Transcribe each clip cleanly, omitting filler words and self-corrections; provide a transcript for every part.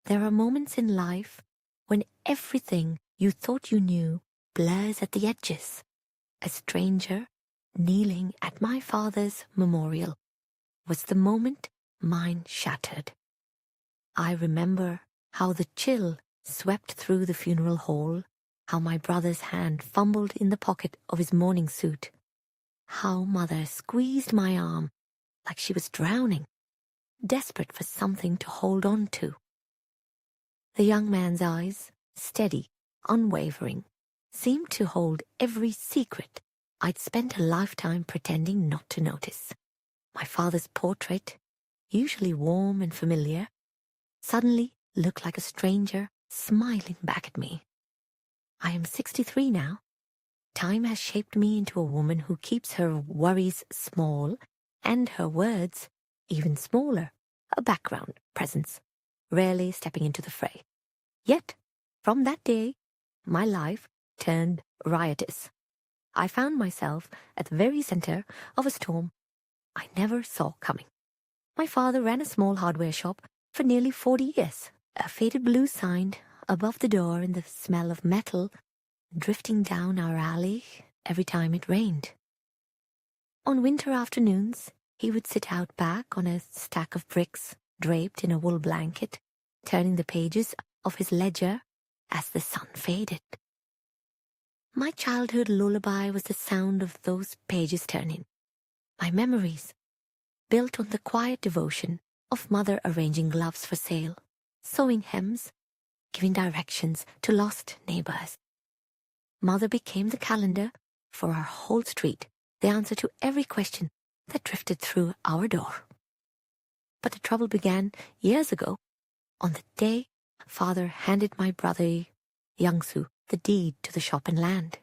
There are moments in life when everything you thought you knew blurs at the edges. A stranger kneeling at my father's memorial was the moment mine shattered. I remember how the chill swept through the funeral hall, how my brother's hand fumbled in the pocket of his morning suit, how mother squeezed my arm like she was drowning, desperate for something to hold on to. The young man's eyes, steady, unwavering, seemed to hold every secret I'd spent a lifetime pretending not to notice. My father's portrait, usually warm and familiar, suddenly looked like a stranger smiling back at me. I am 63 now. Time has shaped me into a woman who keeps her worries small and her words even smaller, a background presence, rarely stepping into the fray. Yet, from that day, my life turned riotous. I found myself at the very center of a storm I never saw coming. My father ran a small hardware shop for nearly 40 years, a faded blue sign above the door and the smell of metal drifting down our alley every time it rained. On winter afternoons, he would sit out back on a stack of bricks draped in a wool blanket, turning the pages of his ledger as the sun faded. My childhood lullaby was the sound of those pages turning. My memories, built on the quiet devotion of mother arranging gloves for sale, sewing hems, giving directions to lost neighbors. Mother became the calendar for our whole street, the answer to every question that drifted through our door. But the trouble began years ago, on the day father handed my brother Youngsu the deed to the shop and land,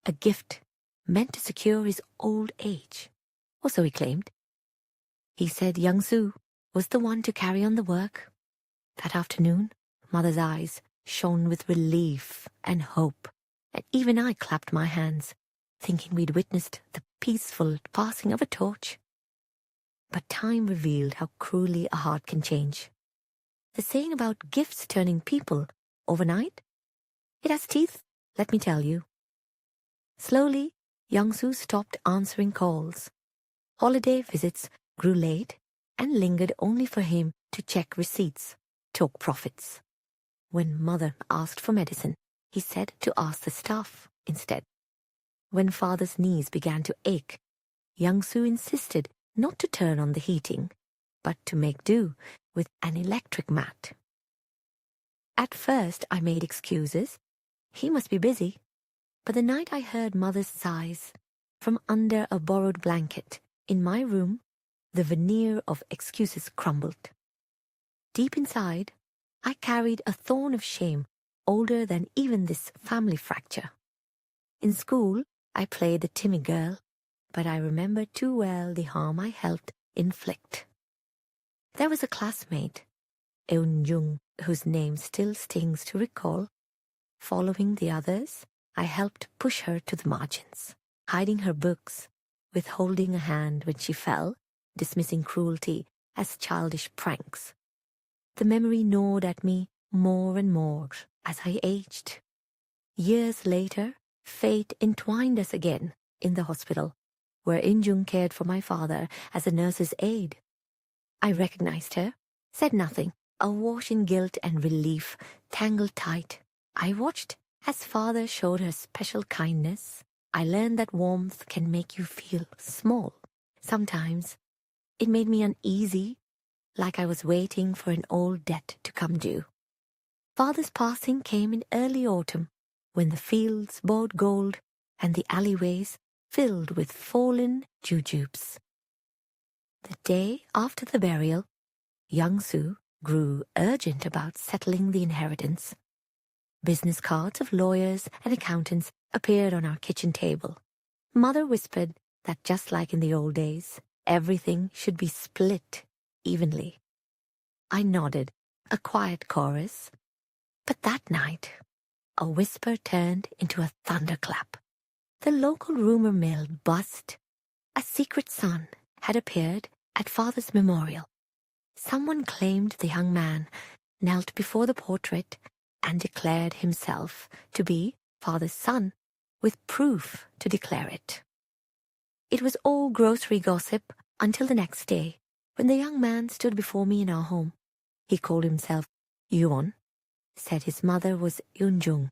a gift meant to secure his old age, or so he claimed. He said Youngsu was the one to carry on the work. That afternoon, mother's eyes shone with relief and hope, and even I clapped my hands, thinking we'd witnessed the peaceful passing of a torch. But time revealed how cruelly a heart can change. The saying about gifts turning people overnight, it has teeth, let me tell you. Slowly, Youngsu stopped answering calls. Holiday visits grew late and lingered only for him to check receipts, talk profits. When mother asked for medicine, he said to ask the staff instead. When father's knees began to ache, Youngsu insisted not to turn on the heating, but to make do with an electric mat. At first I made excuses. He must be busy. But the night I heard mother's sighs from under a borrowed blanket in my room, the veneer of excuses crumbled. Deep inside, I carried a thorn of shame older than even this family fracture. In school, I played the timid girl, but I remember too well the harm I helped inflict. There was a classmate, Eun-jung, whose name still stings to recall. Following the others, I helped push her to the margins, hiding her books, withholding a hand when she fell, dismissing cruelty as childish pranks. The memory gnawed at me more and more as I aged. Years later, fate entwined us again in the hospital, where Injung cared for my father as a nurse's aide. I recognized her, said nothing, awash in guilt and relief, tangled tight. I watched as father showed her special kindness. I learned that warmth can make you feel small. Sometimes it made me uneasy, like I was waiting for an old debt to come due. Father's passing came in early autumn, when the fields bore gold and the alleyways filled with fallen jujubes. The day after the burial, Youngsu grew urgent about settling the inheritance. Business cards of lawyers and accountants appeared on our kitchen table. Mother whispered that just like in the old days, everything should be split evenly. I nodded, a quiet chorus. But that night, a whisper turned into a thunderclap. The local rumor mill buzzed. A secret son had appeared at father's memorial. Someone claimed the young man knelt before the portrait and declared himself to be father's son, with proof to declare it. It was all grocery gossip until the next day, when the young man stood before me in our home. He called himself Yuon, said his mother was Yunjung.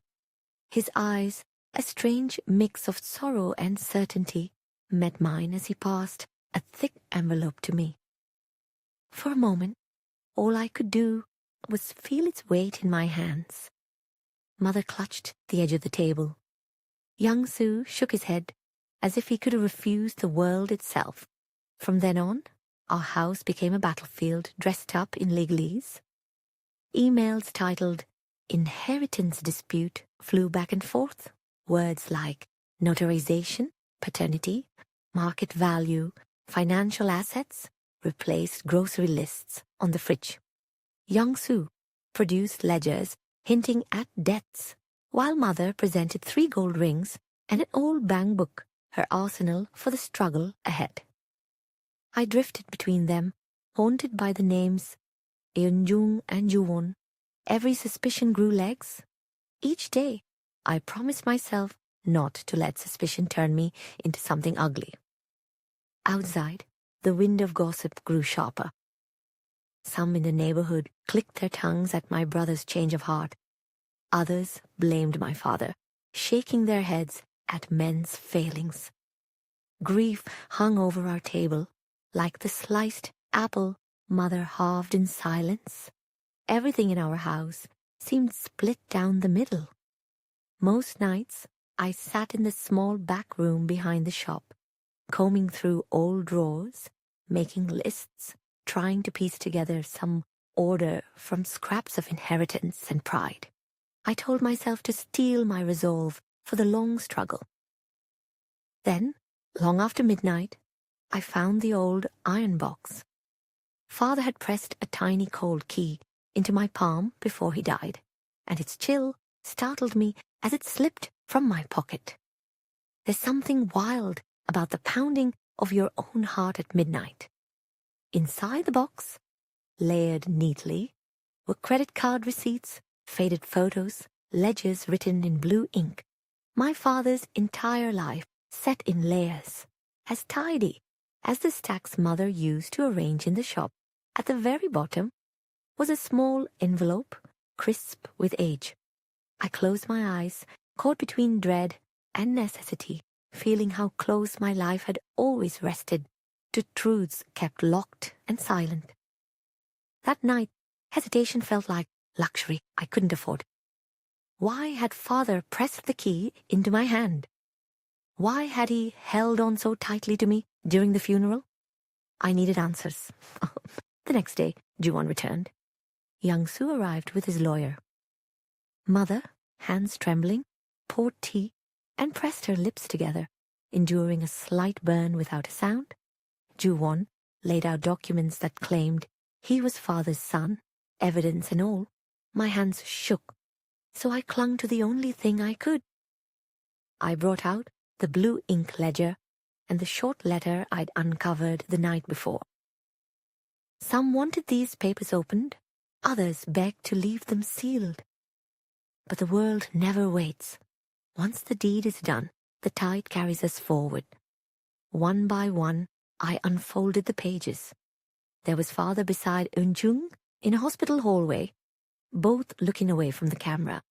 His eyes, a strange mix of sorrow and certainty, met mine as he passed a thick envelope to me. For a moment, all I could do was feel its weight in my hands. Mother clutched the edge of the table. Young Su shook his head as if he could have refused the world itself. From then on, our house became a battlefield dressed up in legalese. Emails titled Inheritance Dispute flew back and forth. Words like notarization, paternity, market value, financial assets replaced grocery lists on the fridge. Young Su produced ledgers hinting at debts, while Mother presented 3 gold rings and an old bank book, her arsenal for the struggle ahead. I drifted between them, haunted by the names Eunjung and Juwon. Every suspicion grew legs. Each day, I promised myself not to let suspicion turn me into something ugly. Outside, the wind of gossip grew sharper. Some in the neighborhood clicked their tongues at my brother's change of heart. Others blamed my father, shaking their heads at men's failings. Grief hung over our table, like the sliced apple Mother halved in silence. Everything in our house seemed split down the middle. Most nights, I sat in the small back room behind the shop, combing through old drawers, making lists, trying to piece together some order from scraps of inheritance and pride. I told myself to steel my resolve for the long struggle. Then, long after midnight, I found the old iron box. Father had pressed a tiny cold key into my palm before he died, and its chill startled me as it slipped from my pocket. There's something wild about the pounding of your own heart at midnight. Inside the box, layered neatly, were credit card receipts, faded photos, ledgers written in blue ink. My father's entire life set in layers, as tidy as the stacks Mother used to arrange in the shop. At the very bottom was a small envelope, crisp with age. I closed my eyes, caught between dread and necessity, feeling how close my life had always rested to truths kept locked and silent. That night, hesitation felt like luxury I couldn't afford. Why had Father pressed the key into my hand? Why had he held on so tightly to me during the funeral? I needed answers. The next day, Juwon returned. Young Su arrived with his lawyer. Mother, hands trembling, poured tea and pressed her lips together, enduring a slight burn without a sound. Juwon laid out documents that claimed he was Father's son, evidence and all. My hands shook, so I clung to the only thing I could. I brought out the blue ink ledger and the short letter I'd uncovered the night before. Some wanted these papers opened, others begged to leave them sealed. But the world never waits. Once the deed is done, the tide carries us forward. One by one, I unfolded the pages. There was Father beside Eunjung in a hospital hallway, both looking away from the camera,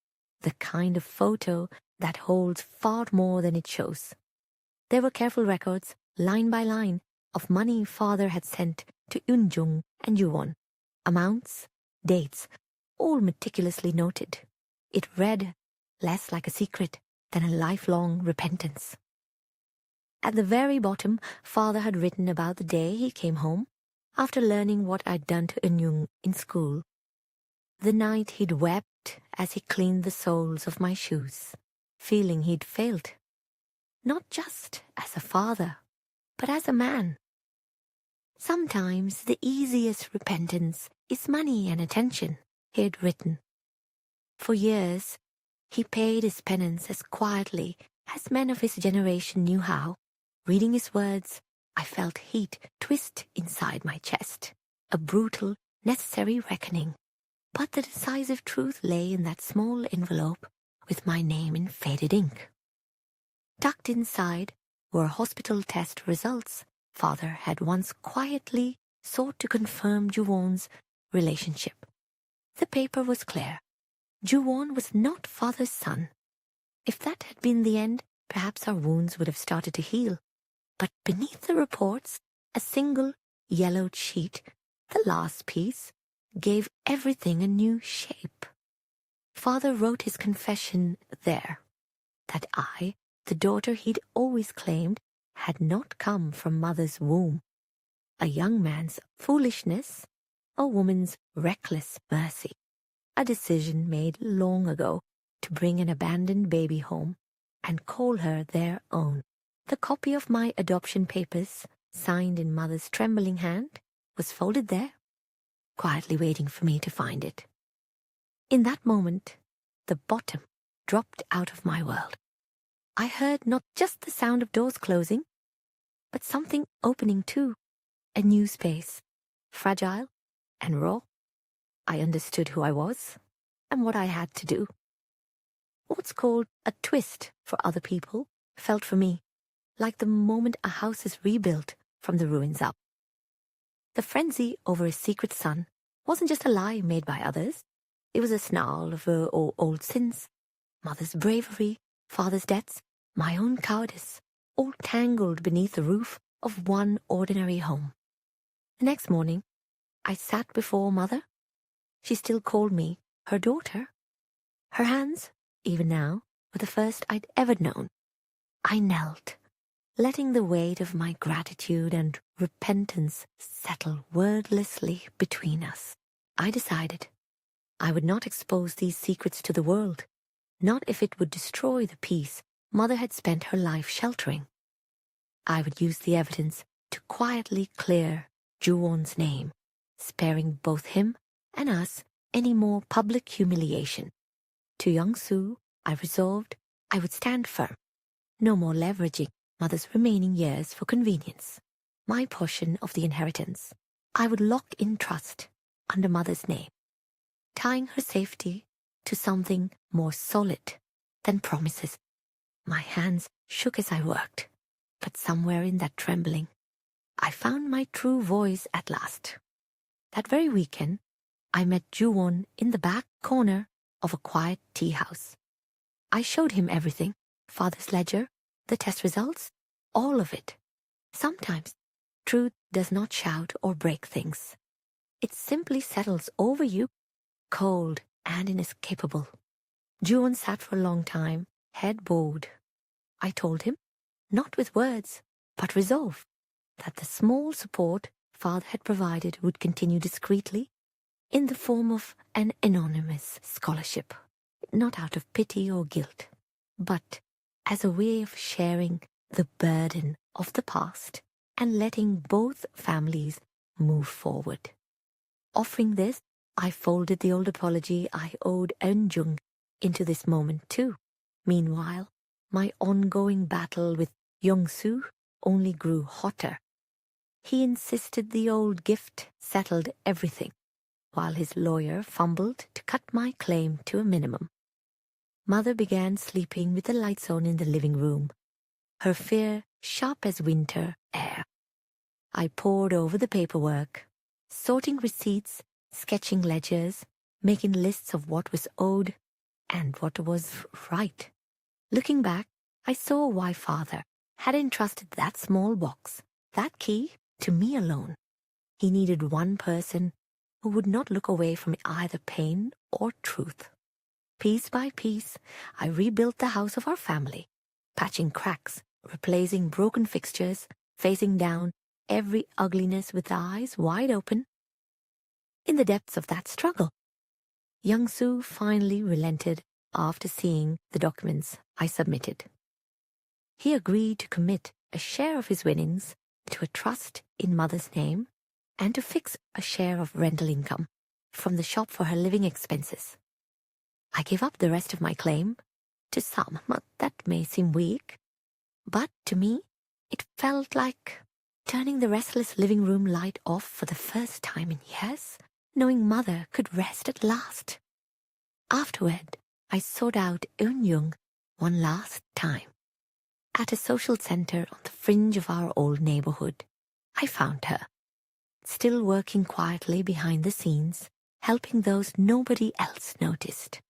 the kind of photo that holds far more than it shows. There were careful records, line by line, of money Father had sent to Eunjung and Yuwon. Amounts, dates, all meticulously noted. It read less like a secret than a lifelong repentance. At the very bottom, Father had written about the day he came home after learning what I'd done to Eunjung in school. The night he'd wept as he cleaned the soles of my shoes, feeling he'd failed. Not just as a father, but as a man. Sometimes the easiest repentance is money and attention, he had written. For years, he paid his penance as quietly as men of his generation knew how. Reading his words, I felt heat twist inside my chest, a brutal, necessary reckoning. But the decisive truth lay in that small envelope with my name in faded ink. Tucked inside were hospital test results Father had once quietly sought to confirm Juwon's relationship. The paper was clear. Juwon was not Father's son. If that had been the end, perhaps our wounds would have started to heal. But beneath the reports, a single yellowed sheet, the last piece, gave everything a new shape. Father wrote his confession there, that I, the daughter he'd always claimed, had not come from Mother's womb. A young man's foolishness, a woman's reckless mercy. A decision made long ago to bring an abandoned baby home and call her their own. The copy of my adoption papers, signed in Mother's trembling hand, was folded there, quietly waiting for me to find it. In that moment, the bottom dropped out of my world. I heard not just the sound of doors closing, but something opening too, a new space, fragile and raw. I understood who I was and what I had to do. What's called a twist for other people felt for me like the moment a house is rebuilt from the ruins up. The frenzy over a secret son wasn't just a lie made by others. It was a snarl of old sins, Mother's bravery, Father's debts, my own cowardice, all tangled beneath the roof of one ordinary home. The next morning, I sat before Mother. She still called me her daughter. Her hands, even now, were the first I'd ever known. I knelt, letting the weight of my gratitude and repentance settle wordlessly between us. I decided I would not expose these secrets to the world, not if it would destroy the peace Mother had spent her life sheltering. I would use the evidence to quietly clear Juwon's name, sparing both him and us any more public humiliation. To Young-soo, I resolved I would stand firm, no more leveraging Mother's remaining years for convenience. My portion of the inheritance I would lock in trust under Mother's name, tying her safety to something more solid than promises. My hands shook as I worked, but somewhere in that trembling, I found my true voice at last. That very weekend, I met Juwon in the back corner of a quiet tea house. I showed him everything, Father's ledger, the test results, all of it. Sometimes truth does not shout or break things. It simply settles over you, cold and inescapable. Juwon sat for a long time, head bowed. I told him, not with words, but resolve, that the small support Father had provided would continue discreetly in the form of an anonymous scholarship, not out of pity or guilt, but as a way of sharing the burden of the past and letting both families move forward. Offering this, I folded the old apology I owed Eunjung into this moment too. Meanwhile, my ongoing battle with Young-soo only grew hotter. He insisted the old gift settled everything, while his lawyer fumbled to cut my claim to a minimum. Mother began sleeping with the lights on in the living room, her fear sharp as winter air. I pored over the paperwork, sorting receipts, sketching ledgers, making lists of what was owed and what was right. Looking back, I saw why Father had entrusted that small box, that key, to me alone. He needed one person who would not look away from either pain or truth. Piece by piece, I rebuilt the house of our family, patching cracks, replacing broken fixtures, facing down every ugliness with eyes wide open. In the depths of that struggle, Young-soo finally relented after seeing the documents I submitted. He agreed to commit a share of his winnings to a trust in Mother's name and to fix a share of rental income from the shop for her living expenses. I gave up the rest of my claim. To some, that may seem weak, but to me, it felt like turning the restless living room light off for the first time in years. knowing Mother could rest at last. Afterward, I sought out Eun one last time. At a social center on the fringe of our old neighborhood, I found her, still working quietly behind the scenes, helping those nobody else noticed.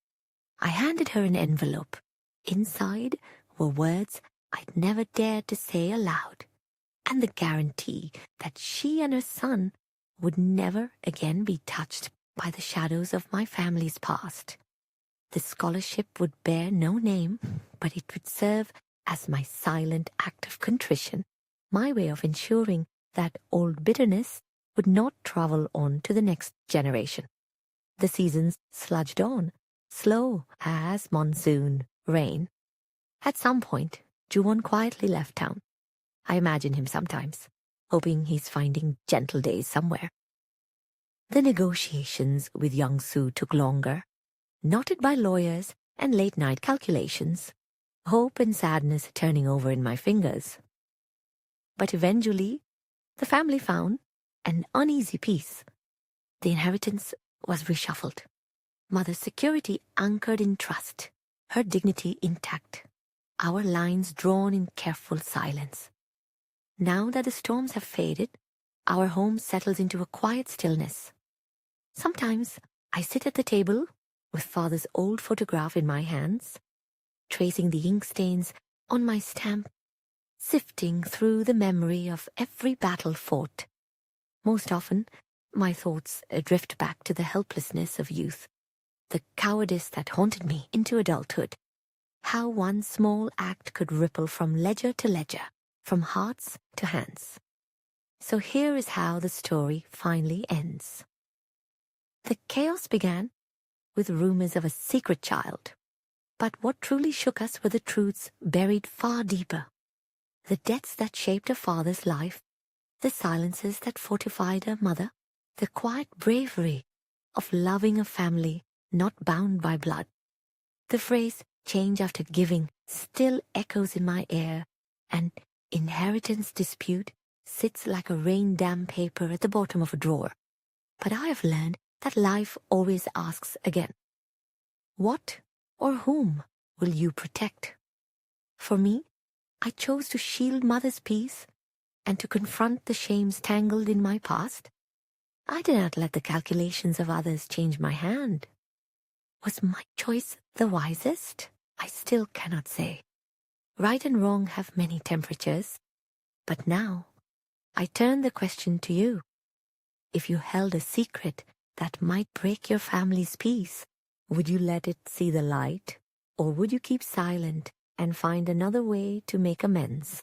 I handed her an envelope. Inside were words I'd never dared to say aloud, and the guarantee that she and her son would never again be touched by the shadows of my family's past. The scholarship would bear no name, but it would serve as my silent act of contrition, my way of ensuring that old bitterness would not travel on to the next generation. The seasons sludged on, slow as monsoon rain. At some point, Juwon quietly left town. I imagine him sometimes, hoping he's finding gentle days somewhere. The negotiations with Young-soo took longer, knotted by lawyers and late-night calculations, hope and sadness turning over in my fingers. But eventually, the family found an uneasy peace. The inheritance was reshuffled. Mother's security anchored in trust, her dignity intact, our lines drawn in careful silence. Now that the storms have faded, our home settles into a quiet stillness. Sometimes I sit at the table with Father's old photograph in my hands, tracing the ink stains on my stamp, sifting through the memory of every battle fought. Most often, my thoughts drift back to the helplessness of youth, the cowardice that haunted me into adulthood. How one small act could ripple from ledger to ledger, from hearts to hands. So here is how the story finally ends. The chaos began with rumors of a secret child. But what truly shook us were the truths buried far deeper. The debts that shaped a father's life, the silences that fortified a mother, the quiet bravery of loving a family not bound by blood. The phrase, change after giving, still echoes in my ear, and inheritance dispute sits like a rain-damp paper at the bottom of a drawer. But I have learned that life always asks again, what or whom will you protect? For me, I chose to shield Mother's peace and to confront the shames tangled in my past. I did not let the calculations of others change my hand. Was my choice the wisest? I still cannot say. Right and wrong have many temperatures. But now, I turn the question to you. If you held a secret that might break your family's peace, would you let it see the light, or would you keep silent and find another way to make amends?